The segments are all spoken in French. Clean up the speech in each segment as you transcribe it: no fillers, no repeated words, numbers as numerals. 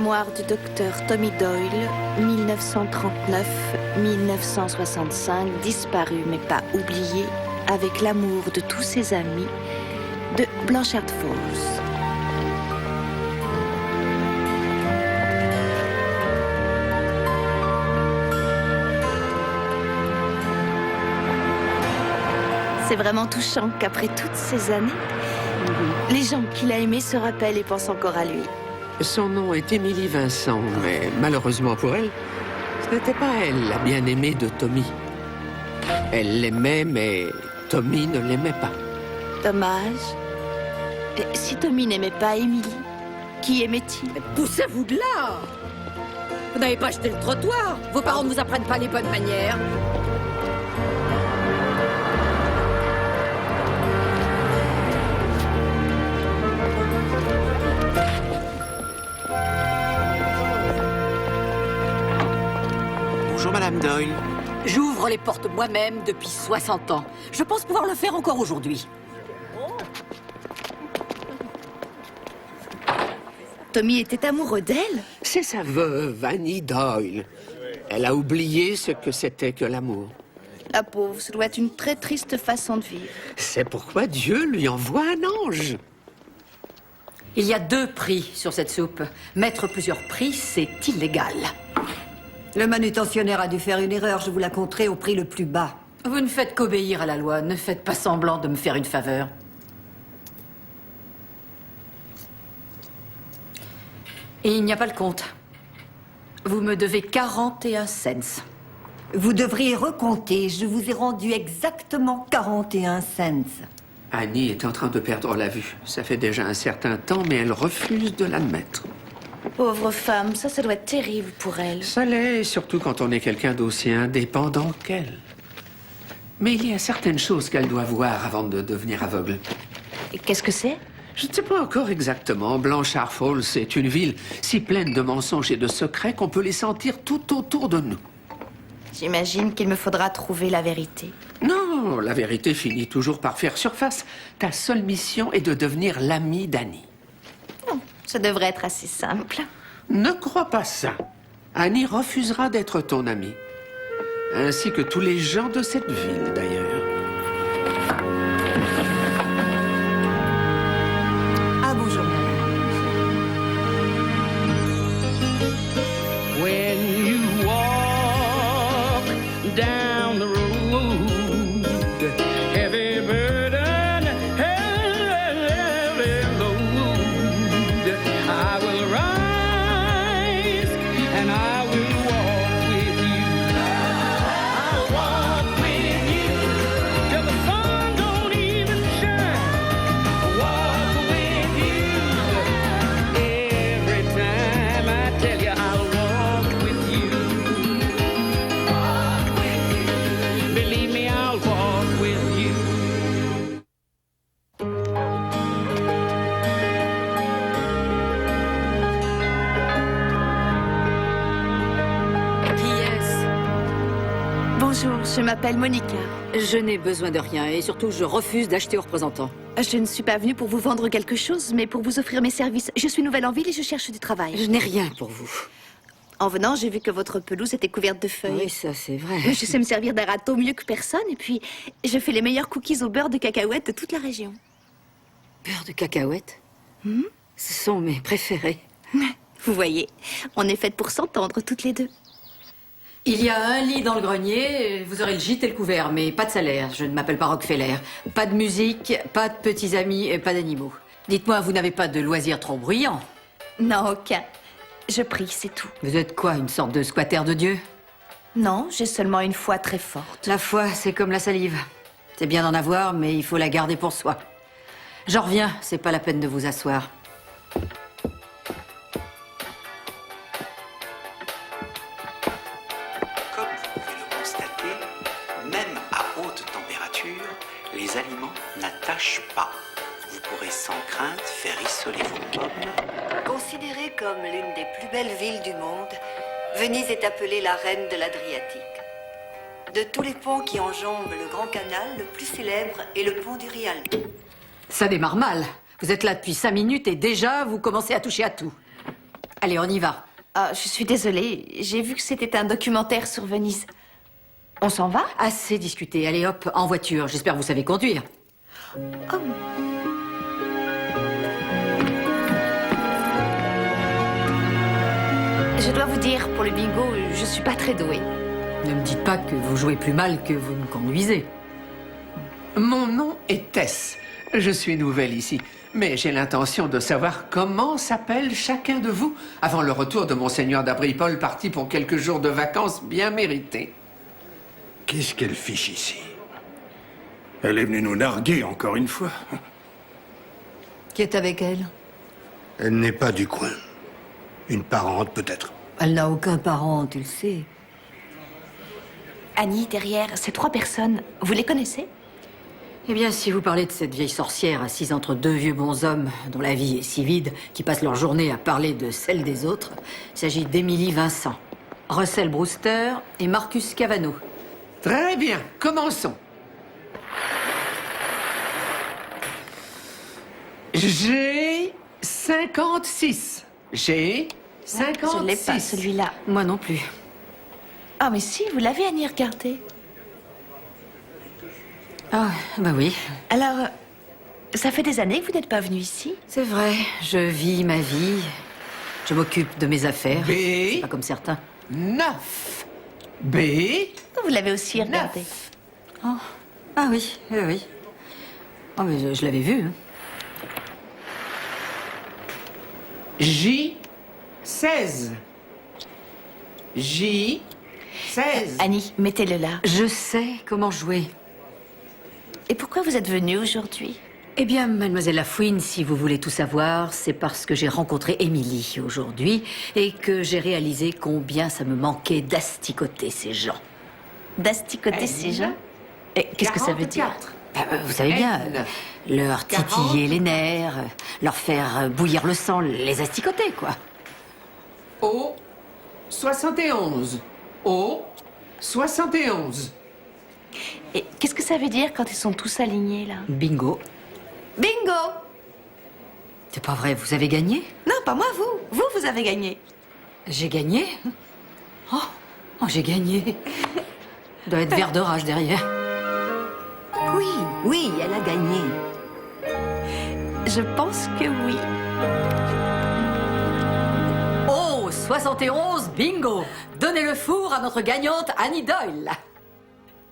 Mémoire du docteur Tommy Doyle, 1939-1965, disparu mais pas oublié, avec l'amour de tous ses amis, de Blanchard Falls. C'est vraiment touchant qu'après toutes ces années, les gens qu'il a aimés se rappellent et pensent encore à lui. Son nom est Émilie Vincent, mais malheureusement pour elle, ce n'était pas elle, la bien-aimée de Tommy. Elle l'aimait, mais Tommy ne l'aimait pas. Dommage. Et si Tommy n'aimait pas Émilie, qui aimait-il? Poussez-vous de là! Vous n'avez pas jeté le trottoir. Vos parents ne vous apprennent pas les bonnes manières. Bonjour, Madame Doyle. J'ouvre les portes moi-même depuis 60 ans. Je pense pouvoir le faire encore aujourd'hui. Tommy était amoureux d'elle? C'est sa veuve, Annie Doyle. Elle a oublié ce que c'était que l'amour. La pauvre, ce doit être une très triste façon de vivre. C'est pourquoi Dieu lui envoie un ange. Il y a 2 prix sur cette soupe. Mettre plusieurs prix, c'est illégal. Le manutentionnaire a dû faire une erreur, je vous la compterai au prix le plus bas. Vous ne faites qu'obéir à la loi. Ne faites pas semblant de me faire une faveur. Et il n'y a pas le compte. Vous me devez 41 cents. Vous devriez recompter, je vous ai rendu exactement 41 cents. Annie est en train de perdre la vue. Ça fait déjà un certain temps, mais elle refuse de l'admettre. Pauvre femme, ça doit être terrible pour elle. Ça l'est, surtout quand on est quelqu'un d'aussi indépendant qu'elle. Mais il y a certaines choses qu'elle doit voir avant de devenir aveugle. Et qu'est-ce que c'est? Je ne sais pas encore exactement. Blanchard Falls, c'est une ville si pleine de mensonges et de secrets qu'on peut les sentir tout autour de nous. J'imagine qu'il me faudra trouver la vérité. Non, la vérité finit toujours par faire surface. Ta seule mission est de devenir l'ami d'Annie. Non, ça devrait être assez simple. Ne crois pas ça. Annie refusera d'être ton amie. Ainsi que tous les gens de cette ville, d'ailleurs. Ah, bonjour, When you walk down the road, heavy burden, heavy load, I will rise and I will walk with you. I'll walk with you till the sun don't even shine. Walk with you every time I tell you I'll walk with you. Walk with you. Believe me, I'll walk with you. Qui est-ce? Bonjour, je m'appelle Monica. Je n'ai besoin de rien et surtout, je refuse d'acheter au représentant. Je ne suis pas venue pour vous vendre quelque chose, mais pour vous offrir mes services. Je suis nouvelle en ville et je cherche du travail. Je n'ai rien pour vous. En venant, j'ai vu que votre pelouse était couverte de feuilles. Oui, ça c'est vrai. Je sais me servir d'un râteau mieux que personne, et puis je fais les meilleurs cookies au beurre de cacahuète de toute la région. Beurre de cacahuète. Ce sont mes préférés. Vous voyez, on est faites pour s'entendre toutes les deux. Il y a un lit dans le grenier, vous aurez le gîte et le couvert, mais pas de salaire. Je ne m'appelle pas Rockefeller. Pas de musique, pas de petits amis et pas d'animaux. Dites-moi, vous n'avez pas de loisirs trop bruyants? Non, aucun. Je prie, c'est tout. Vous êtes quoi, une sorte de squatter de Dieu? Non, j'ai seulement une foi très forte. La foi, c'est comme la salive. C'est bien d'en avoir, mais il faut la garder pour soi. J'en reviens, c'est pas la peine de vous asseoir. Comme vous pouvez le constater, même à haute température, les aliments n'attachent pas. Vous pourrez sans crainte faire isoler vos pommes. Considérée comme l'une des plus belles villes du monde, Venise est appelée la reine de l'Adriatique. De tous les ponts qui enjambent le Grand Canal, le plus célèbre est le pont du Rialto. Ça démarre mal. Vous êtes là depuis 5 minutes et déjà, vous commencez à toucher à tout. Allez, on y va. Ah, je suis désolée, j'ai vu que c'était un documentaire sur Venise. On s'en va? Assez discuté. Allez, hop, en voiture. J'espère que vous savez conduire. Je dois vous dire, pour le bingo, je suis pas très douée. Ne me dites pas que vous jouez plus mal que vous ne conduisez. Mon nom est Tess. Je suis nouvelle ici, mais j'ai l'intention de savoir comment s'appelle chacun de vous avant le retour de Monseigneur d'Abripol parti pour quelques jours de vacances bien mérités. Qu'est-ce qu'elle fiche ici? Elle est venue nous narguer encore une fois. Qui est avec elle? Elle n'est pas du coin. Une parente, peut-être. Elle n'a aucun parent, tu le sais. Annie, derrière, ces 3 personnes, vous les connaissez? Eh bien, si vous parlez de cette vieille sorcière assise entre 2 vieux bonshommes dont la vie est si vide, qui passent leur journée à parler de celle des autres, il s'agit d'Émilie Vincent, Russell Brewster et Marcus Cavano. Très bien, commençons. J'ai 56. J'ai 56. Je l'ai pas, celui-là. Moi non plus. Ah, mais si, vous l'avez, Annie, regardez. Ah, bah oui. Alors, ça fait des années que vous n'êtes pas venu ici? C'est vrai, je vis ma vie. Je m'occupe de mes affaires. B. C'est pas comme certains. 9. B. Vous l'avez aussi regardé. 9. Oh. Ah oui, oui, oui. Oh, mais je l'avais vu. Hein. J. 16. J. 16. Annie, mettez-le là. Je sais comment jouer. Et pourquoi vous êtes venue aujourd'hui? Eh bien, mademoiselle Lafouine, si vous voulez tout savoir, c'est parce que j'ai rencontré Émilie aujourd'hui et que j'ai réalisé combien ça me manquait d'asticoter ces gens. D'asticoter ces gens? Et qu'est-ce que ça veut dire? 44. Vous savez bien, N. leur titiller les nerfs, leur faire bouillir le sang, les asticoter, quoi. O. 71. O. 71. Et qu'est-ce que ça veut dire quand ils sont tous alignés, là? Bingo. Bingo! C'est pas vrai, vous avez gagné? Non, pas moi, vous. Vous avez gagné. J'ai gagné? Oh, j'ai gagné. Doit être vert de rage derrière. Oui, elle a gagné. Je pense que oui. Oh, 71, bingo! Donnez le four à notre gagnante Annie Doyle.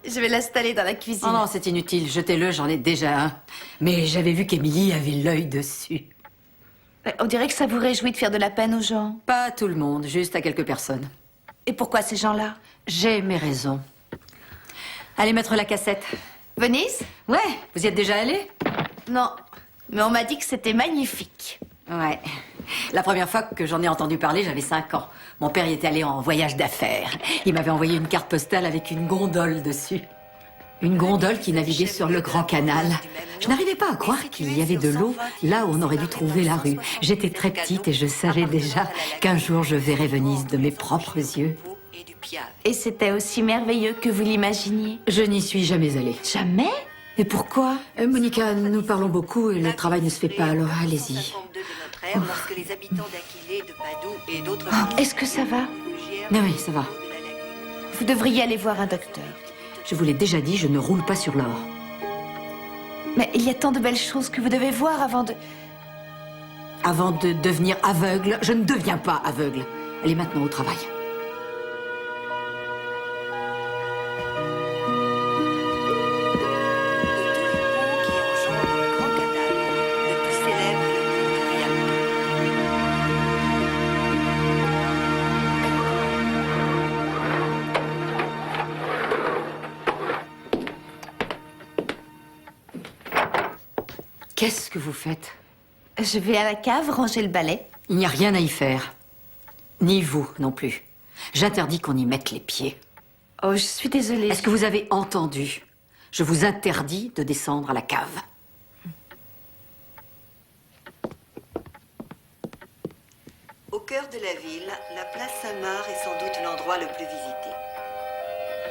Je vais l'installer dans la cuisine. Oh non, c'est inutile, jetez-le, j'en ai déjà un. Mais j'avais vu qu'Émilie avait l'œil dessus. On dirait que ça vous réjouit de faire de la peine aux gens. Pas à tout le monde, juste à quelques personnes. Et pourquoi ces gens-là? J'ai mes raisons. Allez mettre la cassette. Venise? Ouais, vous y êtes déjà allé? Non, mais on m'a dit que c'était magnifique. Ouais. La première fois que j'en ai entendu parler, j'avais 5 ans. Mon père y était allé en voyage d'affaires. Il m'avait envoyé une carte postale avec une gondole dessus. Une gondole qui naviguait sur le Grand Canal. Je n'arrivais pas à croire qu'il y avait de l'eau là où on aurait dû trouver la rue. J'étais très petite et je savais déjà qu'un jour je verrais Venise de mes propres yeux. Et c'était aussi merveilleux que vous l'imaginiez? Je n'y suis jamais allée. Jamais? Et pourquoi? Monica, nous parlons beaucoup et le travail ne se fait pas, alors allez-y. Lorsque les habitants d'Aquilée, de Padoue et d'autres Est-ce que ça va? Mais oui, ça va. Vous devriez aller voir un docteur. Je vous l'ai déjà dit, je ne roule pas sur l'or. Mais il y a tant de belles choses que vous devez voir avant de... Avant de devenir aveugle, je ne deviens pas aveugle. Allez maintenant au travail. Qu'est-ce que vous faites? Je vais à la cave ranger le balai. Il n'y a rien à y faire. Ni vous non plus. J'interdis qu'on y mette les pieds. Oh, je suis désolée. Est-ce que vous avez entendu? Je vous interdis de descendre à la cave. Au cœur de la ville, la place Saint-Marc est sans doute l'endroit le plus visité.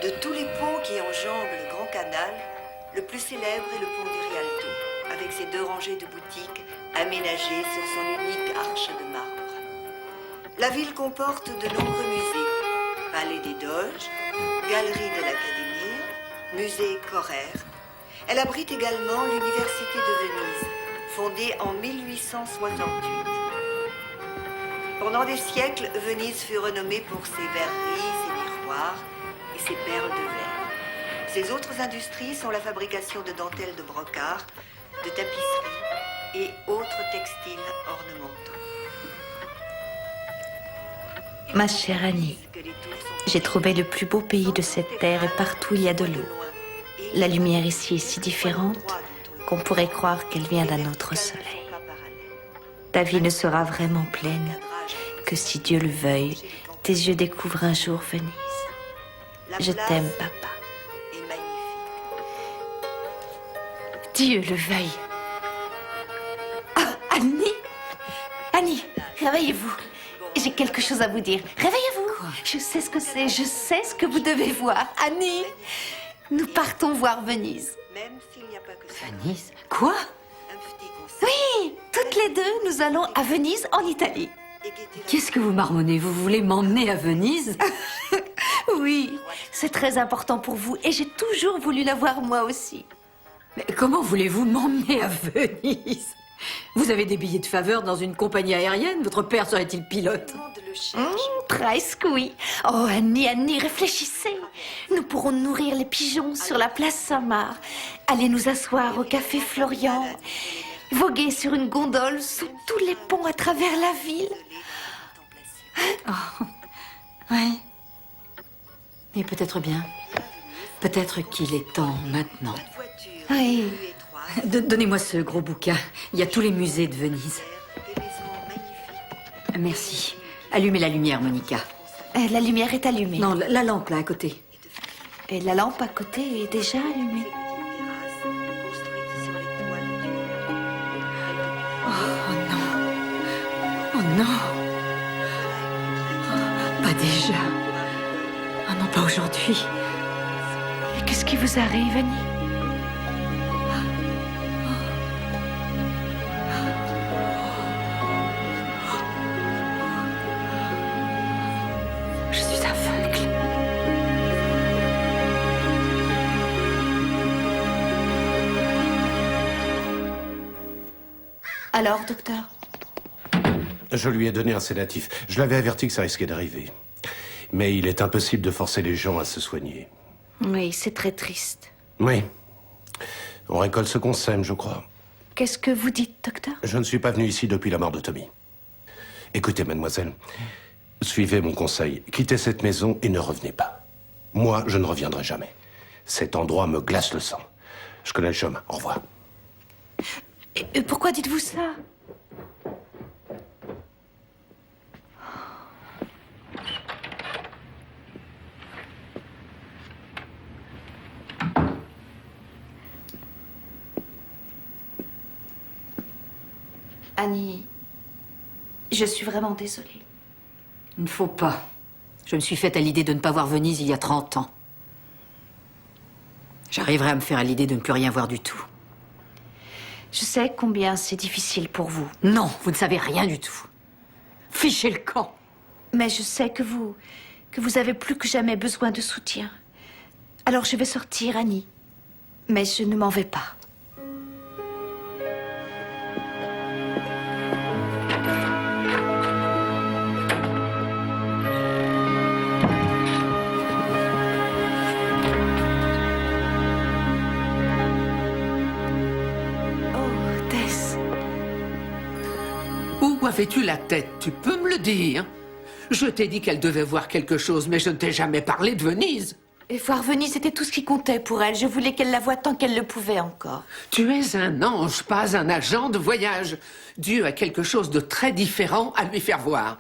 De tous les ponts qui enjambent le Grand Canal, le plus célèbre est le pont du Rialto, avec ses 2 rangées de boutiques aménagées sur son unique arche de marbre. La ville comporte de nombreux musées. Palais des Doges, Galerie de l'Académie, Musée Correr. Elle abrite également l'Université de Venise, fondée en 1868. Pendant des siècles, Venise fut renommée pour ses verreries, ses miroirs et ses perles de verre. Ses autres industries sont la fabrication de dentelles de brocart, de tapisseries et autres textiles ornementaux. Ma chère Annie, j'ai trouvé le plus beau pays de cette terre et partout il y a de l'eau. La lumière ici est si différente qu'on pourrait croire qu'elle vient d'un autre soleil. Ta vie ne sera vraiment pleine que si Dieu le veuille, tes yeux découvrent un jour Venise. Je t'aime, papa. Dieu le veuille. Ah, Annie! Annie, réveillez-vous. J'ai quelque chose à vous dire. Réveillez-vous. Je sais ce que c'est. Je sais ce que vous devez voir. Annie, nous partons voir Venise. Même s'il n'y a pas que ça. Venise? Quoi? Un petit conseil. Oui, toutes les deux, nous allons à Venise, en Italie. Qu'est-ce que vous marmonnez? Vous voulez m'emmener à Venise? Oui, c'est très important pour vous et j'ai toujours voulu la voir moi aussi. Mais comment voulez-vous m'emmener à Venise? Vous avez des billets de faveur dans une compagnie aérienne? Votre père serait-il pilote? Presque, oui. Oh, Annie, Annie, réfléchissez. Nous pourrons nourrir les pigeons sur la place Saint-Marc, aller nous asseoir au café Florian, voguer sur une gondole sous tous les ponts à travers la ville. Ouais. Et peut-être bien. Peut-être qu'il est temps maintenant. Oui. Donnez-moi ce gros bouquin. Il y a tous les musées de Venise. Merci. Allumez la lumière, Monica. La lumière est allumée. Non, la lampe là à côté. Et la lampe à côté est déjà allumée. Oh non. Pas déjà. Ah non, pas aujourd'hui. Mais qu'est-ce qui vous arrive, Annie? Je suis aveugle. Alors, docteur? Je lui ai donné un sédatif. Je l'avais averti que ça risquait d'arriver. Mais il est impossible de forcer les gens à se soigner. Oui, c'est très triste. Oui. On récolte ce qu'on sème, je crois. Qu'est-ce que vous dites, docteur? Je ne suis pas venu ici depuis la mort de Tommy. Écoutez, mademoiselle, suivez mon conseil. Quittez cette maison et ne revenez pas. Moi, je ne reviendrai jamais. Cet endroit me glace le sang. Je connais le chemin. Au revoir. Et pourquoi dites-vous ça? Annie, je suis vraiment désolée. Il ne faut pas. Je me suis faite à l'idée de ne pas voir Venise il y a 30 ans. J'arriverai à me faire à l'idée de ne plus rien voir du tout. Je sais combien c'est difficile pour vous. Non, vous ne savez rien du tout. Fichez le camp. Mais je sais que vous avez plus que jamais besoin de soutien. Alors je vais sortir, Annie. Mais je ne m'en vais pas. Oh, Tess. Où avais-tu la tête? Tu peux me le dire? Je t'ai dit qu'elle devait voir quelque chose, mais je ne t'ai jamais parlé de Venise. Et voir Venise, c'était tout ce qui comptait pour elle. Je voulais qu'elle la voie tant qu'elle le pouvait encore. Tu es un ange, pas un agent de voyage. Dieu a quelque chose de très différent à lui faire voir.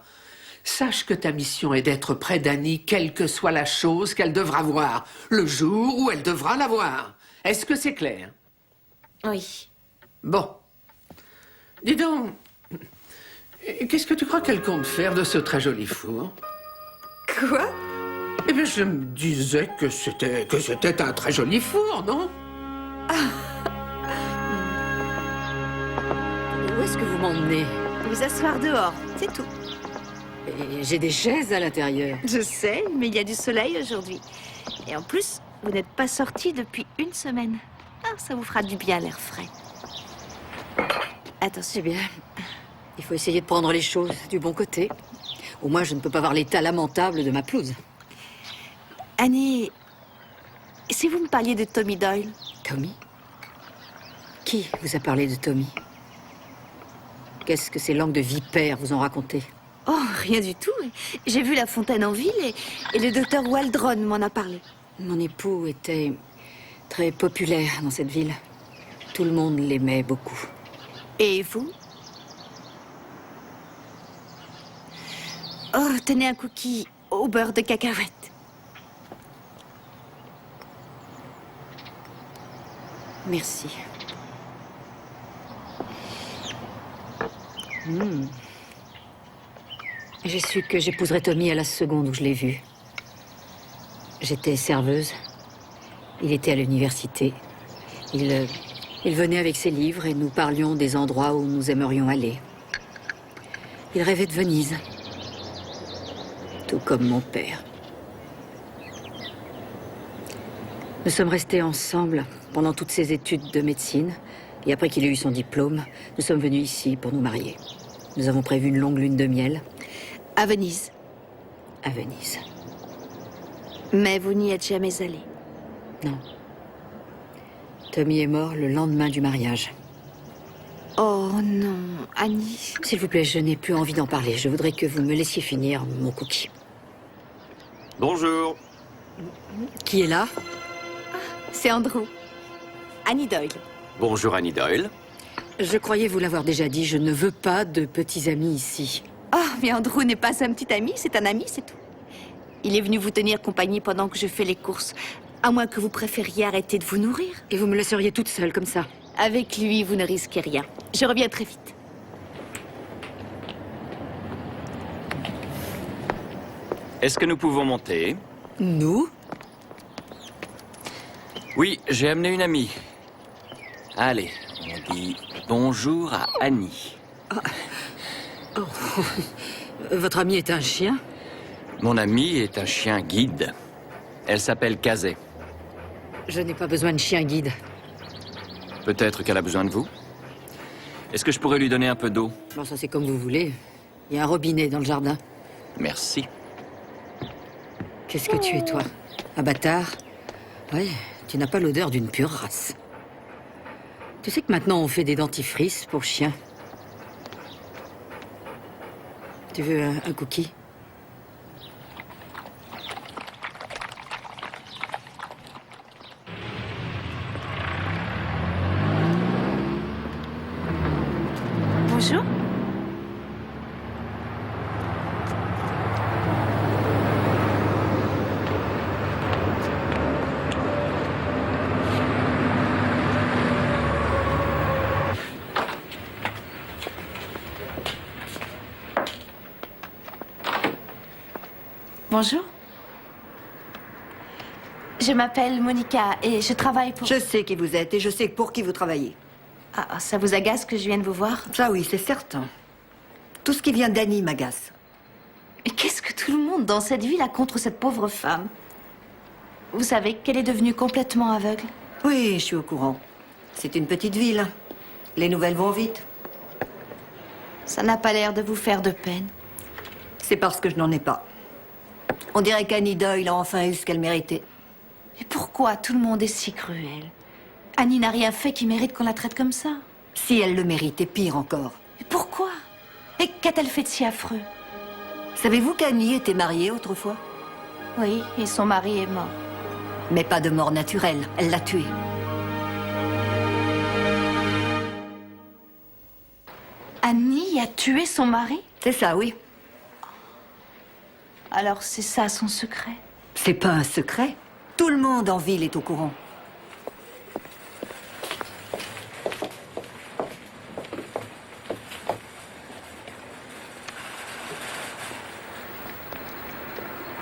Sache que ta mission est d'être près d'Annie, quelle que soit la chose qu'elle devra voir, le jour où elle devra la voir. Est-ce que c'est clair? Oui. Bon. Dis donc, qu'est-ce que tu crois qu'elle compte faire de ce très joli four? Quoi? Eh bien, je me disais que c'était un très joli four, non? Où est-ce que vous m'emmenez? Vous asseoir dehors, c'est tout. Et j'ai des chaises à l'intérieur. Je sais, mais il y a du soleil aujourd'hui. Et en plus, vous n'êtes pas sorti depuis 1 semaine. Ah, ça vous fera du bien l'air frais. Attention. C'est bien. Il faut essayer de prendre les choses du bon côté. Au moins, je ne peux pas voir l'état lamentable de ma pelouse. Annie, si vous me parliez de Tommy Doyle, Tommy? Qui vous a parlé de Tommy? Qu'est-ce que ces langues de vipère vous ont raconté? oh, rien du tout. J'ai vu La Fontaine en ville et le docteur Waldron m'en a parlé. Mon époux était très populaire dans cette ville. Tout le monde l'aimait beaucoup. Et vous? Oh, tenez un cookie au beurre de cacahuète. Merci. J'ai su que j'épouserais Tommy à la seconde où je l'ai vu. J'étais serveuse. Il était à l'université. Il venait avec ses livres et nous parlions des endroits où nous aimerions aller. Il rêvait de Venise. Tout comme mon père. Nous sommes restés ensemble pendant toutes ses études de médecine. Et après qu'il ait eu son diplôme, nous sommes venus ici pour nous marier. Nous avons prévu une longue lune de miel À Venise. à Venise. Mais vous n'y êtes jamais allé. Non. Tommy est mort le lendemain du mariage. Oh non, Annie. S'il vous plaît, je n'ai plus envie d'en parler. Je voudrais que vous me laissiez finir mon cookie. Bonjour. Qui est là? C'est Andrew. Annie Doyle. Bonjour Annie Doyle. Je croyais vous l'avoir déjà dit, je ne veux pas de petits amis ici. Oh, mais Andrew n'est pas un petit ami, c'est un ami, c'est tout. Il est venu vous tenir compagnie pendant que je fais les courses. À moins que vous préfériez arrêter de vous nourrir. Et vous me laisseriez toute seule comme ça? Avec lui, vous ne risquez rien. Je reviens très vite. Est-ce que nous pouvons monter? Nous? Oui, j'ai amené une amie. Allez, on dit bonjour à Annie. Votre ami est un chien? Mon amie est un chien guide. Elle s'appelle Kazé. Je n'ai pas besoin de chien guide. Peut-être qu'elle a besoin de vous. Est-ce que je pourrais lui donner un peu d'eau? Bon, ça c'est comme vous voulez. Il y a un robinet dans le jardin. Merci. Qu'est-ce que tu es, toi? Un bâtard? Oui, tu n'as pas l'odeur d'une pure race. Tu sais que maintenant on fait des dentifrices pour chiens. Tu veux un cookie? Bonjour. Bonjour. Je m'appelle Monica et je travaille pour... Je sais qui vous êtes et je sais pour qui vous travaillez. Ah, ça vous agace que je vienne vous voir? Ça oui, c'est certain. Tout ce qui vient d'Annie m'agace. Mais qu'est-ce que tout le monde dans cette ville a contre cette pauvre femme? Vous savez qu'elle est devenue complètement aveugle? Oui, je suis au courant. C'est une petite ville. Les nouvelles vont vite. Ça n'a pas l'air de vous faire de peine. C'est parce que je n'en ai pas. On dirait qu'Annie Doyle a enfin eu ce qu'elle méritait. Et pourquoi tout le monde est si cruel? Annie n'a rien fait qui mérite qu'on la traite comme ça. Si elle le méritait, pire encore. Et pourquoi? Et qu'a-t-elle fait de si affreux? Savez-vous qu'Annie était mariée autrefois? Oui, et son mari est mort. Mais pas de mort naturelle. Elle l'a tué. Annie a tué son mari? C'est ça, oui. Alors c'est ça son secret? C'est pas un secret. Tout le monde en ville est au courant.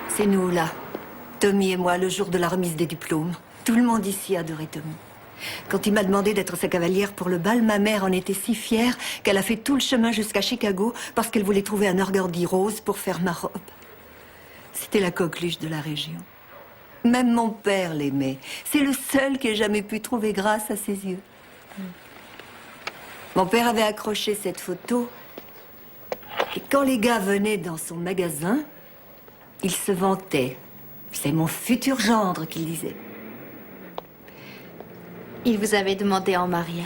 C'est nous, là. Tommy et moi, le jour de la remise des diplômes. Tout le monde ici adorait Tommy. Quand il m'a demandé d'être sa cavalière pour le bal, ma mère en était si fière qu'elle a fait tout le chemin jusqu'à Chicago parce qu'elle voulait trouver un organdi rose pour faire ma robe. C'était la coqueluche de la région. Même mon père l'aimait. C'est le seul qui ait jamais pu trouver grâce à ses yeux. Mon père avait accroché cette photo et quand les gars venaient dans son magasin, il se vantait. C'est mon futur gendre qu'il disait. Il vous avait demandé en mariage?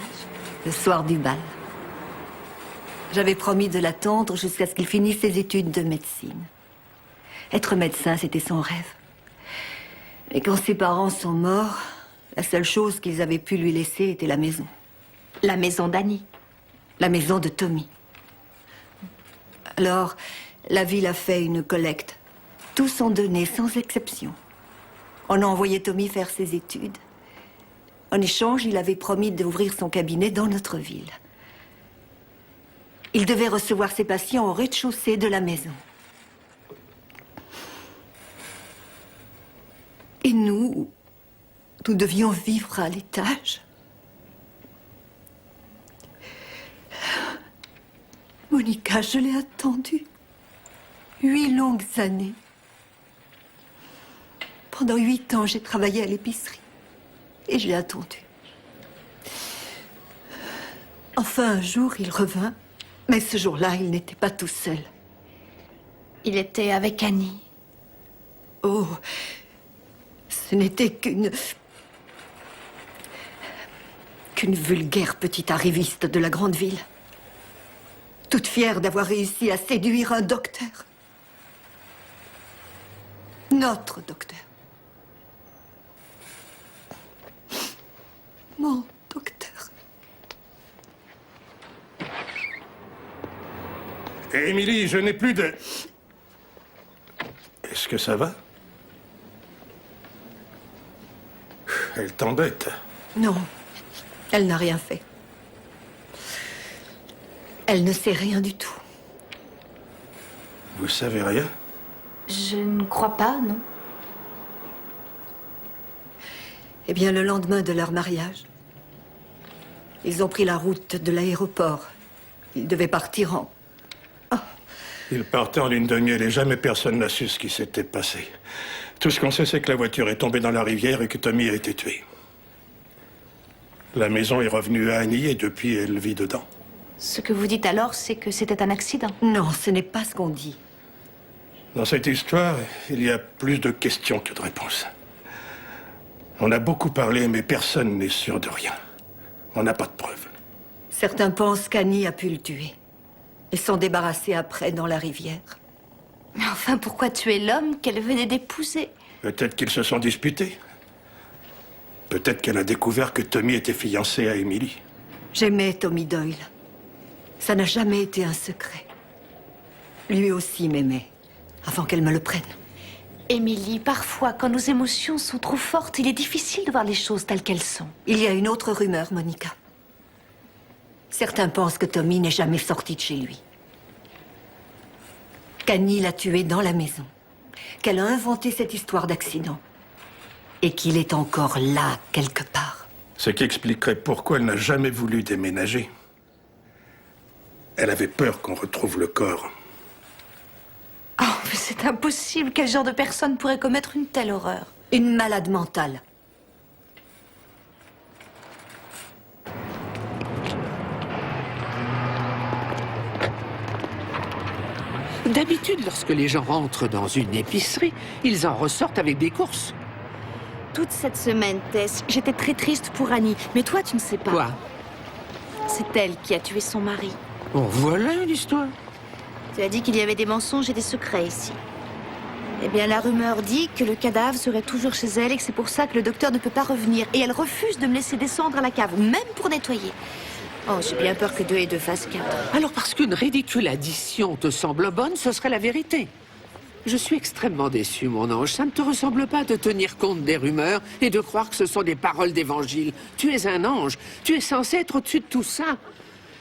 Le soir du bal. J'avais promis de l'attendre jusqu'à ce qu'il finisse ses études de médecine. Être médecin, c'était son rêve. Et quand ses parents sont morts, la seule chose qu'ils avaient pu lui laisser était la maison. La maison d'Annie. La maison de Tommy. Alors, la ville a fait une collecte. Tous ont donné, sans exception. On a envoyé Tommy faire ses études. En échange, il avait promis d'ouvrir son cabinet dans notre ville. Il devait recevoir ses patients au rez-de-chaussée de la maison. Et nous devions vivre à l'étage. Monica, je l'ai attendue. 8 longues années. Pendant 8 ans, j'ai travaillé à l'épicerie. Et je l'ai attendu. Enfin, un jour, il revint. Mais ce jour-là, il n'était pas tout seul. Il était avec Annie. Oh, ce n'était qu'une vulgaire petite arriviste de la grande ville. Toute fière d'avoir réussi à séduire un docteur. Notre docteur. Mon docteur. Émilie, je n'ai plus de... Est-ce que ça va? Elle t'embête. Non, elle n'a rien fait. Elle ne sait rien du tout. Vous savez rien? Je ne crois pas, non. Eh bien, le lendemain de leur mariage, ils ont pris la route de l'aéroport. Ils devaient partir en... Ils partaient en lune de miel et jamais personne n'a su ce qui s'était passé. Tout ce qu'on sait, c'est que la voiture est tombée dans la rivière et que Tommy a été tué. La maison est revenue à Annie et depuis, elle vit dedans. Ce que vous dites alors, c'est que c'était un accident. Non, ce n'est pas ce qu'on dit. Dans cette histoire, il y a plus de questions que de réponses. On a beaucoup parlé, mais personne n'est sûr de rien. On n'a pas de preuves. Certains pensent qu'Annie a pu le tuer. Et s'en débarrasser après dans la rivière. Mais enfin, pourquoi tuer l'homme qu'elle venait d'épouser? Peut-être qu'ils se sont disputés. Peut-être qu'elle a découvert que Tommy était fiancé à Emily. J'aimais Tommy Doyle. Ça n'a jamais été un secret. Lui aussi m'aimait, avant qu'elle me le prenne. Émilie, parfois, quand nos émotions sont trop fortes, il est difficile de voir les choses telles qu'elles sont. Il y a une autre rumeur, Monica. Certains pensent que Tommy n'est jamais sorti de chez lui. Qu'Annie l'a tué dans la maison. Qu'elle a inventé cette histoire d'accident. Et qu'il est encore là, quelque part. Ce qui expliquerait pourquoi elle n'a jamais voulu déménager. Elle avait peur qu'on retrouve le corps. Oh, mais c'est impossible. Quel genre de personne pourrait commettre une telle horreur? Une malade mentale. D'habitude, lorsque les gens rentrent dans une épicerie, ils en ressortent avec des courses. Toute cette semaine, Tess, j'étais très triste pour Annie. Mais toi, tu ne sais pas. Quoi? C'est elle qui a tué son mari. Oh, voilà une histoire. Tu as dit qu'il y avait des mensonges et des secrets ici. Eh bien, la rumeur dit que le cadavre serait toujours chez elle et que c'est pour ça que le docteur ne peut pas revenir. Et elle refuse de me laisser descendre à la cave, même pour nettoyer. Oh, j'ai bien peur que 2 et 2 fassent 4. Alors, parce qu'une ridicule addition te semble bonne, ce serait la vérité. Je suis extrêmement déçu, mon ange. Ça ne te ressemble pas de tenir compte des rumeurs et de croire que ce sont des paroles d'évangile. Tu es un ange. Tu es censé être au-dessus de tout ça.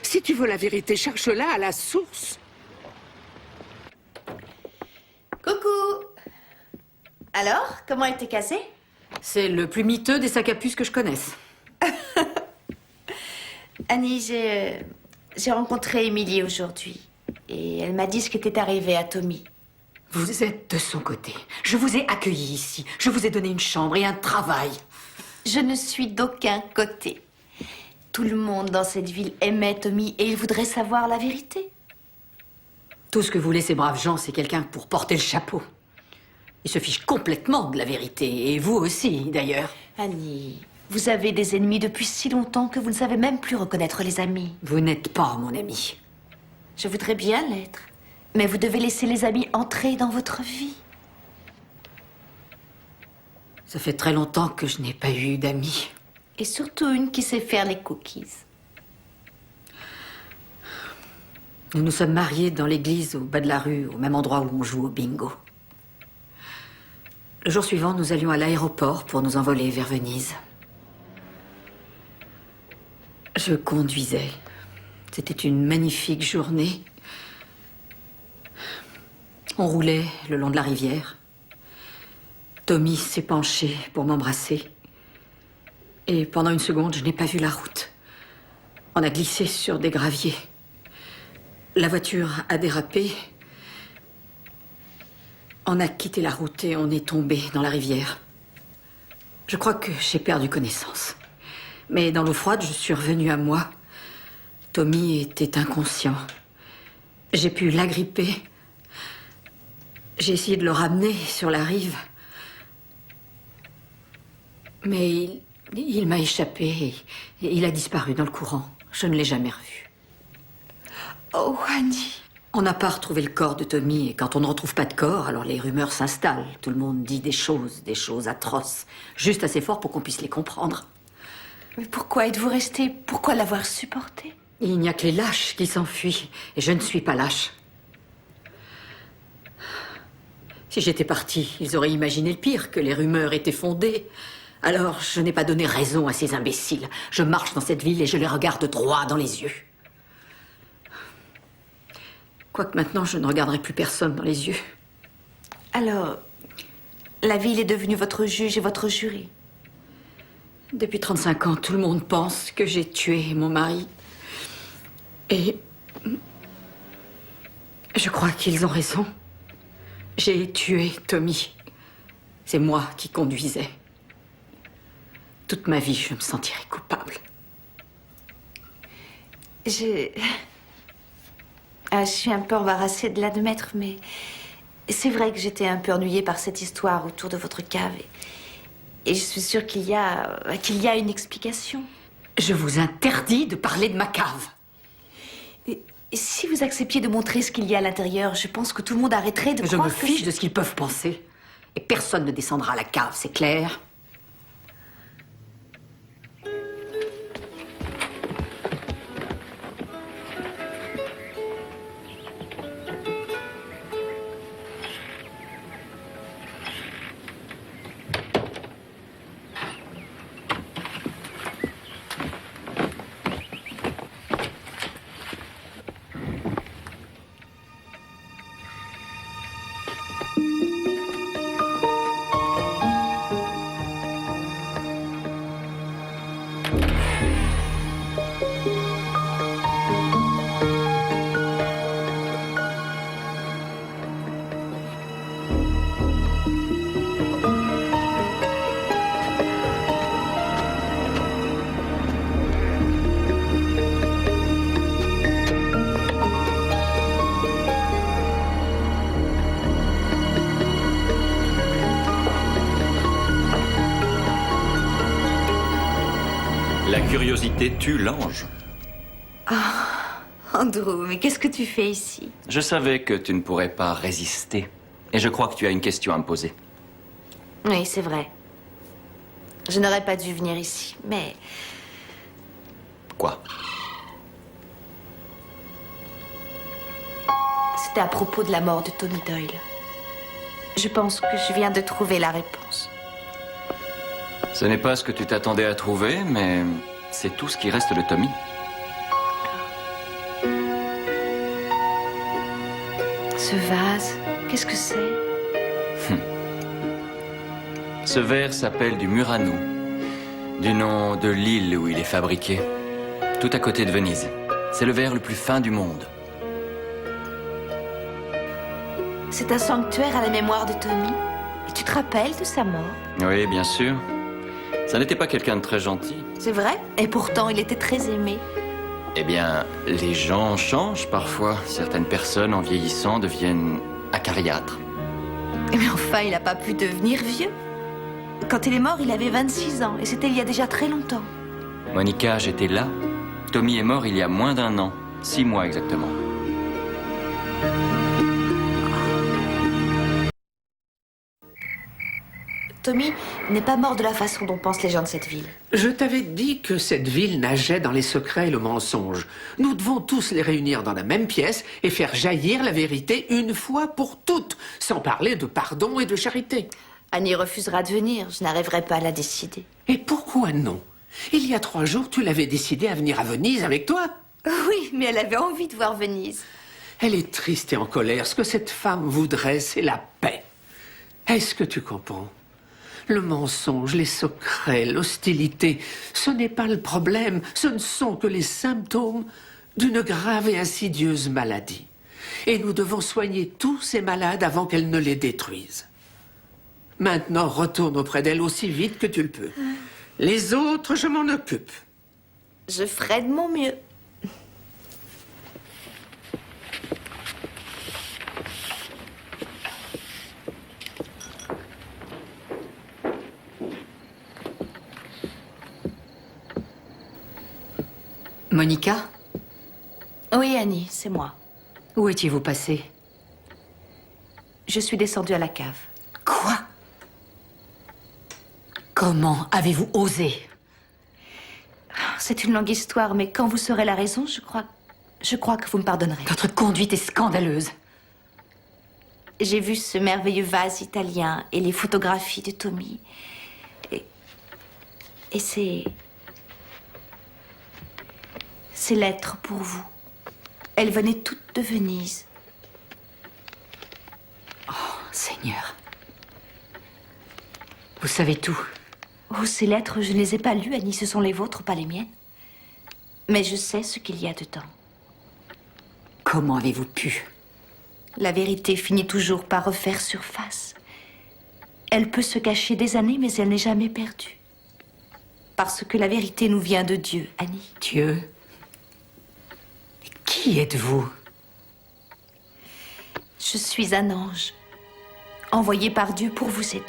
Si tu veux la vérité, cherche-la à la source. Coucou! Alors, comment elle t'est cassée? C'est le plus miteux des sacs à puce que je connaisse. Annie, j'ai rencontré Émilie aujourd'hui. Et elle m'a dit ce qui était arrivé à Tommy. Vous êtes de son côté. Je vous ai accueilli ici. Je vous ai donné une chambre et un travail. Je ne suis d'aucun côté. Tout le monde dans cette ville aimait Tommy et il voudrait savoir la vérité. Tout ce que voulaient ces braves gens, c'est quelqu'un pour porter le chapeau. Ils se fichent complètement de la vérité. Et vous aussi, d'ailleurs. Annie, vous avez des ennemis depuis si longtemps que vous ne savez même plus reconnaître les amis. Vous n'êtes pas mon ami. Je voudrais bien l'être. Mais vous devez laisser les amis entrer dans votre vie. Ça fait très longtemps que je n'ai pas eu d'amis. Et surtout une qui sait faire les cookies. Nous nous sommes mariés dans l'église au bas de la rue, au même endroit où on joue au bingo. Le jour suivant, nous allions à l'aéroport pour nous envoler vers Venise. Je conduisais. C'était une magnifique journée. On roulait le long de la rivière. Tommy s'est penché pour m'embrasser. Et pendant une seconde, je n'ai pas vu la route. On a glissé sur des graviers. La voiture a dérapé. On a quitté la route et on est tombé dans la rivière. Je crois que j'ai perdu connaissance. Mais dans l'eau froide, je suis revenue à moi. Tommy était inconscient. J'ai pu l'agripper. J'ai essayé de le ramener sur la rive. Mais il m'a échappé et il a disparu dans le courant. Je ne l'ai jamais revu. Oh, Annie. On n'a pas retrouvé le corps de Tommy et quand on ne retrouve pas de corps, alors les rumeurs s'installent. Tout le monde dit des choses atroces. Juste assez fort pour qu'on puisse les comprendre. Mais pourquoi êtes-vous resté? Pourquoi l'avoir supporté? Il n'y a que les lâches qui s'enfuient et je ne suis pas lâche. Si j'étais partie, ils auraient imaginé le pire, que les rumeurs étaient fondées. Alors, je n'ai pas donné raison à ces imbéciles. Je marche dans cette ville et je les regarde droit dans les yeux. Quoique maintenant, je ne regarderai plus personne dans les yeux. Alors, la ville est devenue votre juge et votre jury. Depuis 35 ans, tout le monde pense que j'ai tué mon mari. Et je crois qu'ils ont raison. J'ai tué Tommy. C'est moi qui conduisais. Toute ma vie, je me sentirai coupable. Je suis un peu embarrassée de l'admettre, mais c'est vrai que j'étais un peu ennuyée par cette histoire autour de votre cave. Et je suis sûre qu'il y a une explication. Je vous interdis de parler de ma cave. Et si vous acceptiez de montrer ce qu'il y a à l'intérieur, je pense que tout le monde arrêterait de Je croire me fiche de ce qu'ils peuvent penser. Et personne ne descendra à la cave, c'est clair? La curiosité tue l'ange. Andrew, mais qu'est-ce que tu fais ici? Je savais que tu ne pourrais pas résister. Et je crois que tu as une question à me poser. Oui, c'est vrai. Je n'aurais pas dû venir ici, mais Quoi? c'était à propos de la mort de Tony Doyle. Je pense que je viens de trouver la réponse. Ce n'est pas ce que tu t'attendais à trouver, mais c'est tout ce qui reste de Tommy. Ce vase, qu'est-ce que c'est? Ce verre s'appelle du Murano, du nom de l'île où il est fabriqué. tout à côté de Venise. C'est le verre le plus fin du monde. C'est un sanctuaire à la mémoire de Tommy. Et tu te rappelles de sa mort? Oui, bien sûr. Ça n'était pas quelqu'un de très gentil. C'est vrai? Et pourtant, il était très aimé. Eh bien, les gens changent parfois. Certaines personnes, en vieillissant, deviennent acariâtres. Mais enfin, il n'a pas pu devenir vieux. Quand il est mort, il avait 26 ans. Et c'était il y a déjà très longtemps. Monica, j'étais là. Tommy est mort il y a moins d'1 an. 6 mois exactement. Tommy n'est pas mort de la façon dont pensent les gens de cette ville. Je t'avais dit que cette ville nageait dans les secrets et le mensonge. Nous devons tous les réunir dans la même pièce et faire jaillir la vérité une fois pour toutes, sans parler de pardon et de charité. Annie refusera de venir. Je n'arriverai pas à la décider. Et pourquoi non? Il y a 3 jours, tu l'avais décidé à venir à Venise avec toi. Oui, mais elle avait envie de voir Venise. Elle est triste et en colère. Ce que cette femme voudrait, c'est la paix. Est-ce que tu comprends? Le mensonge, les secrets, l'hostilité, ce n'est pas le problème. Ce ne sont que les symptômes d'une grave et insidieuse maladie. Et nous devons soigner tous ces malades avant qu'elle ne les détruise. Maintenant, retourne auprès d'elle aussi vite que tu le peux. Les autres, je m'en occupe. Je ferai de mon mieux. Monica? Oui, Annie, c'est moi. Où étiez-vous passé? Je suis descendue à la cave. Quoi? Comment avez-vous osé? C'est une longue histoire, mais quand vous saurez la raison, je crois que vous me pardonnerez. Votre conduite est scandaleuse. J'ai vu ce merveilleux vase italien et les photographies de Tommy. Et ces lettres pour vous. Elles venaient toutes de Venise. Oh, Seigneur. Vous savez tout. Oh, ces lettres, je ne les ai pas lues, Annie. Ce sont les vôtres, pas les miennes. Mais je sais ce qu'il y a dedans. Comment avez-vous pu? La vérité finit toujours par refaire surface. Elle peut se cacher des années, mais elle n'est jamais perdue. Parce que la vérité nous vient de Dieu, Annie. Dieu? Qui êtes-vous? Je suis un ange, envoyé par Dieu pour vous aider.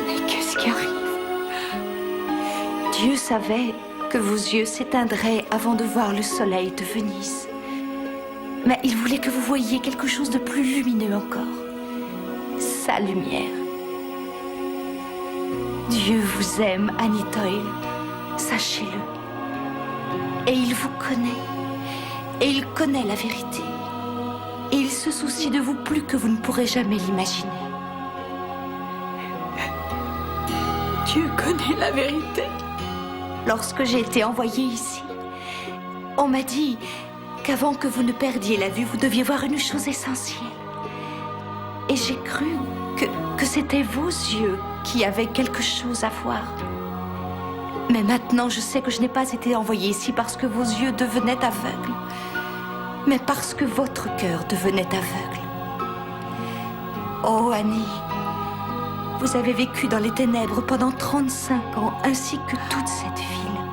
Mais qu'est-ce qui arrive? Dieu savait que vos yeux s'éteindraient avant de voir le soleil de Venise. Mais il voulait que vous voyiez quelque chose de plus lumineux encore. Sa lumière. Dieu vous aime, Annie Doyle. Sachez-le. Et il vous connaît. Et il connaît la vérité. Et il se soucie de vous plus que vous ne pourrez jamais l'imaginer. Dieu connaît la vérité. Lorsque j'ai été envoyée ici, on m'a dit qu'avant que vous ne perdiez la vue, vous deviez voir une chose essentielle. Et j'ai cru que c'était vos yeux qui avaient quelque chose à voir. Mais maintenant, je sais que je n'ai pas été envoyée ici parce que vos yeux devenaient aveugles, mais parce que votre cœur devenait aveugle. Oh, Annie, vous avez vécu dans les ténèbres pendant 35 ans, ainsi que toute cette ville.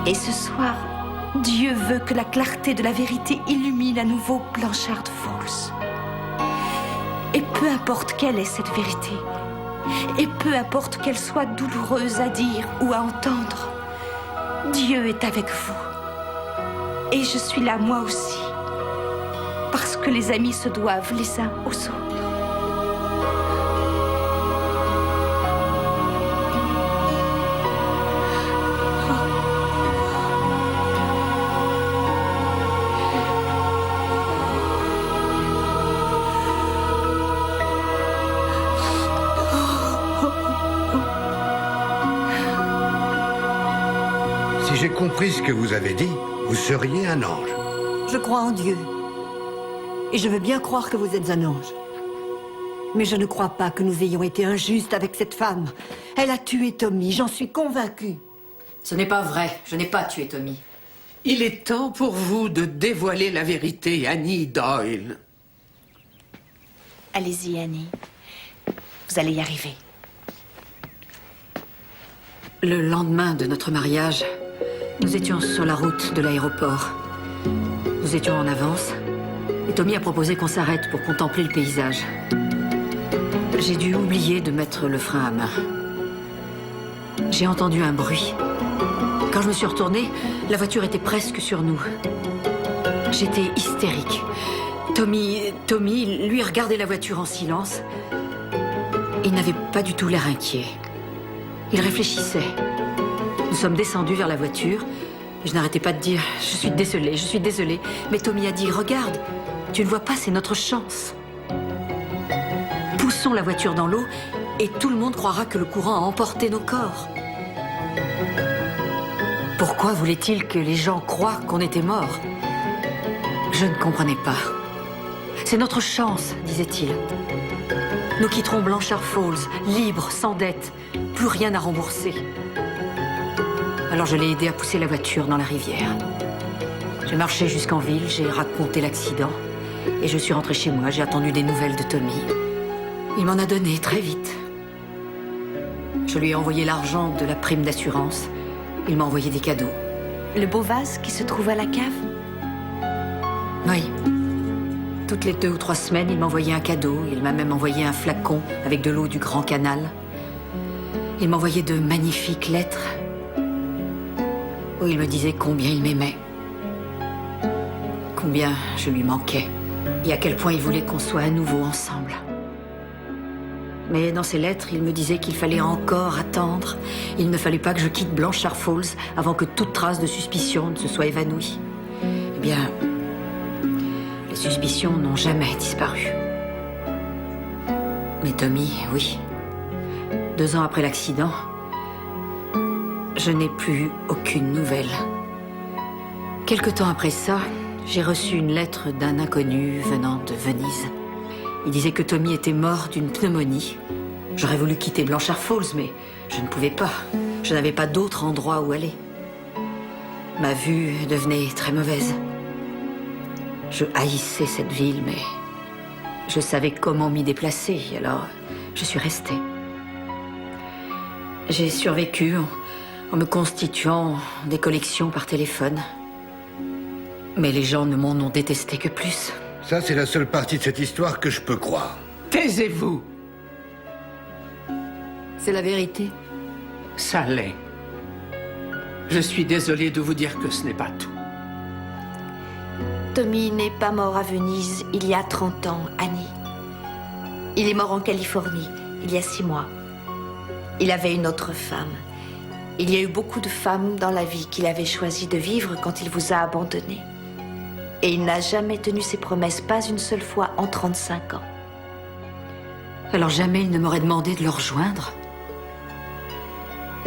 Et ce soir, Dieu veut que la clarté de la vérité illumine à nouveau Blanchard Falls. Et peu importe quelle est cette vérité, et peu importe qu'elle soit douloureuse à dire ou à entendre, Dieu est avec vous. Et je suis là moi aussi, parce que les amis se doivent les uns aux autres. Si j'ai compris ce que vous avez dit, vous seriez un ange. Je crois en Dieu. Et je veux bien croire que vous êtes un ange. Mais je ne crois pas que nous ayons été injustes avec cette femme. Elle a tué Tommy, j'en suis convaincue. Ce n'est pas vrai. Je n'ai pas tué Tommy. Il est temps pour vous de dévoiler la vérité, Annie Doyle. Allez-y, Annie. Vous allez y arriver. Le lendemain de notre mariage, nous étions sur la route de l'aéroport. Nous étions en avance et Tommy a proposé qu'on s'arrête pour contempler le paysage. J'ai dû oublier de mettre le frein à main. J'ai entendu un bruit. Quand je me suis retournée, la voiture était presque sur nous. J'étais hystérique. Tommy, lui, regardait la voiture en silence. Il n'avait pas du tout l'air inquiet. Il réfléchissait. Nous sommes descendus vers la voiture. Et je n'arrêtais pas de dire « Je suis désolée, je suis désolée ». Mais Tommy a dit « Regarde, tu ne vois pas, c'est notre chance. Poussons la voiture dans l'eau et tout le monde croira que le courant a emporté nos corps. » Pourquoi voulait-il que les gens croient qu'on était morts? Je ne comprenais pas. C'est notre chance, disait-il. Nous quitterons Blanchard Falls, libres, sans dette, plus rien à rembourser. Alors je l'ai aidé à pousser la voiture dans la rivière. J'ai marché jusqu'en ville, j'ai raconté l'accident et je suis rentrée chez moi, j'ai attendu des nouvelles de Tommy. Il m'en a donné très vite. Je lui ai envoyé l'argent de la prime d'assurance. Il m'a envoyé des cadeaux. Le beau vase qui se trouve à la cave? Oui. Toutes les 2 ou 3 semaines, il m'envoyait un cadeau. Il m'a même envoyé un flacon avec de l'eau du Grand Canal. Il m'envoyait de magnifiques lettres où il me disait combien il m'aimait, combien je lui manquais et à quel point il voulait qu'on soit à nouveau ensemble. Mais dans ses lettres, il me disait qu'il fallait encore attendre. Il ne fallait pas que je quitte Blanchard Falls avant que toute trace de suspicion ne se soit évanouie. Eh bien, les suspicions n'ont jamais disparu. Mais Tommy, oui. 2 ans après l'accident, je n'ai plus aucune nouvelle. Quelque temps après ça, j'ai reçu une lettre d'un inconnu venant de Venise. Il disait que Tommy était mort d'une pneumonie. J'aurais voulu quitter Blanchard Falls, mais je ne pouvais pas. Je n'avais pas d'autre endroit où aller. Ma vue devenait très mauvaise. Je haïssais cette ville, mais je savais comment m'y déplacer, alors je suis restée. J'ai survécu en me constituant des collections par téléphone. Mais les gens ne m'en ont détesté que plus. Ça, c'est la seule partie de cette histoire que je peux croire. Taisez-vous. C'est la vérité. Ça l'est. Je suis désolé de vous dire que ce n'est pas tout. Tommy n'est pas mort à Venise il y a 30 ans, Annie. Il est mort en Californie, il y a 6 mois. Il avait une autre femme. Il y a eu beaucoup de femmes dans la vie qu'il avait choisi de vivre quand il vous a abandonné. Et il n'a jamais tenu ses promesses, pas une seule fois en 35 ans. Alors jamais il ne m'aurait demandé de le rejoindre?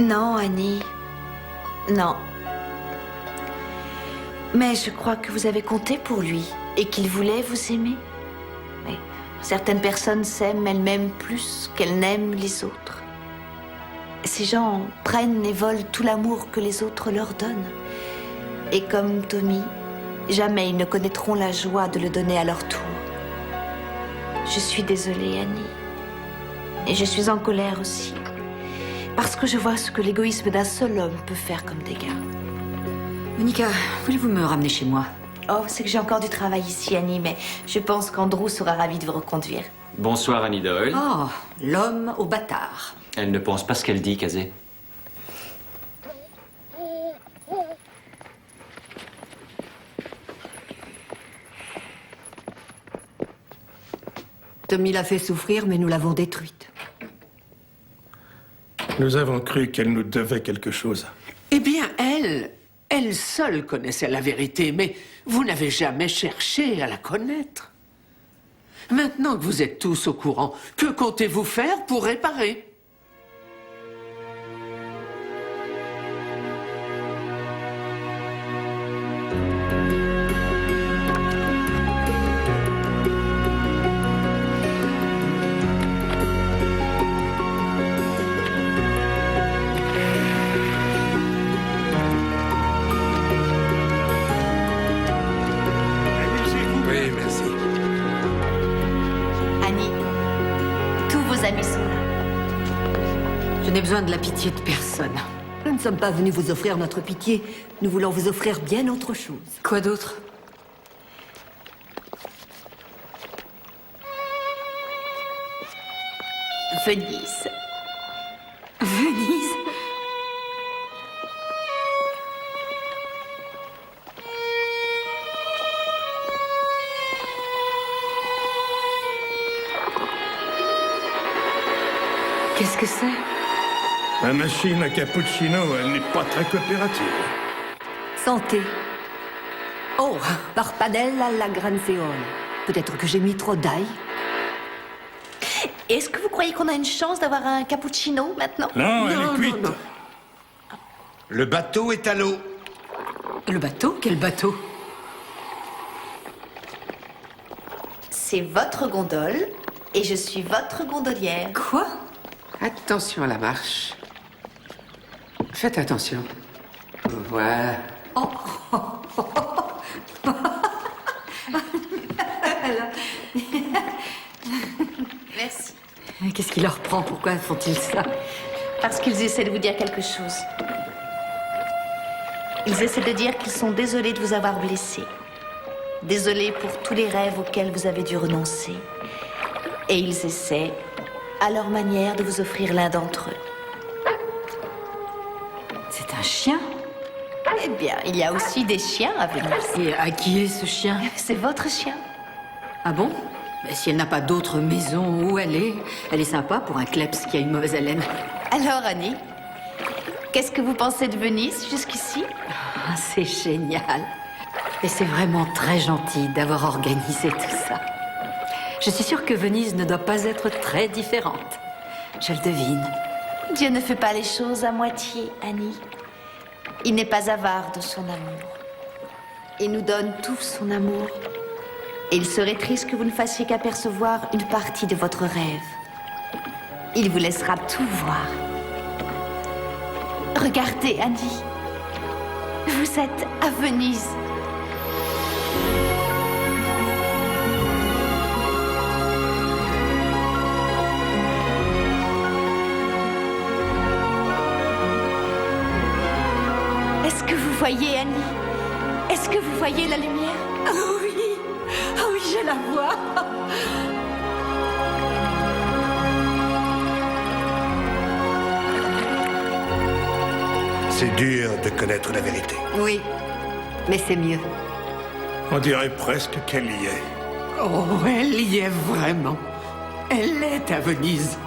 Non, Annie. Non. Mais je crois que vous avez compté pour lui et qu'il voulait vous aimer. Mais certaines personnes s'aiment elles-mêmes plus qu'elles n'aiment les autres. Ces gens prennent et volent tout l'amour que les autres leur donnent. Et comme Tommy, jamais ils ne connaîtront la joie de le donner à leur tour. Je suis désolée, Annie. Et je suis en colère aussi. Parce que je vois ce que l'égoïsme d'un seul homme peut faire comme dégâts. Monica, voulez-vous me ramener chez moi? Oh, c'est que j'ai encore du travail ici, Annie, mais je pense qu'Andrew sera ravi de vous reconduire. Bonsoir, Annie Doyle. Oh, l'homme au bâtard. Elle ne pense pas ce qu'elle dit, Kazé. Tommy l'a fait souffrir, mais nous l'avons détruite. Nous avons cru qu'elle nous devait quelque chose. Eh bien, elle seule connaissait la vérité, mais vous n'avez jamais cherché à la connaître. Maintenant que vous êtes tous au courant, que comptez-vous faire pour réparer? Je n'ai besoin de la pitié de personne. Nous ne sommes pas venus vous offrir notre pitié. Nous voulons vous offrir bien autre chose. Quoi d'autre? Venise. Venise? Qu'est-ce que c'est? La machine à cappuccino, elle n'est pas très coopérative. Santé. Oh, Parpadella alla Granseole. Peut-être que j'ai mis trop d'ail. Est-ce que vous croyez qu'on a une chance d'avoir un cappuccino maintenant? Non, elle est cuite. non. Le bateau est à l'eau. le bateau? Quel bateau? C'est votre gondole et je suis votre gondolière. Quoi? Attention à la marche. Faites attention. Voilà. Merci. Qu'est-ce qui leur prend? Pourquoi font-ils ça? Parce qu'ils essaient de vous dire quelque chose. Ils essaient de dire qu'ils sont désolés de vous avoir blessé. Désolés pour tous les rêves auxquels vous avez dû renoncer. Et ils essaient, à leur manière, de vous offrir l'un d'entre eux. C'est un chien? Eh bien, il y a aussi des chiens à Venise. Et à qui est ce chien? C'est votre chien. Ah bon? Mais si elle n'a pas d'autre maison où elle est sympa pour un kleps qui a une mauvaise haleine. Alors, Annie, qu'est-ce que vous pensez de Venise jusqu'ici? Ah, c'est génial. Et c'est vraiment très gentil d'avoir organisé tout ça. Je suis sûre que Venise ne doit pas être très différente. Je le devine. Dieu ne fait pas les choses à moitié, Annie. Il n'est pas avare de son amour. Il nous donne tout son amour. Et il serait triste que vous ne fassiez qu'apercevoir une partie de votre rêve. Il vous laissera tout voir. Regardez, Annie. Vous êtes à Venise. Est-ce que vous voyez, Annie? Est-ce que vous voyez la lumière? Ah oui! Ah oui, je la vois! C'est dur de connaître la vérité. Oui, mais c'est mieux. On dirait presque qu'elle y est. Oh, elle y est vraiment. Elle est à Venise.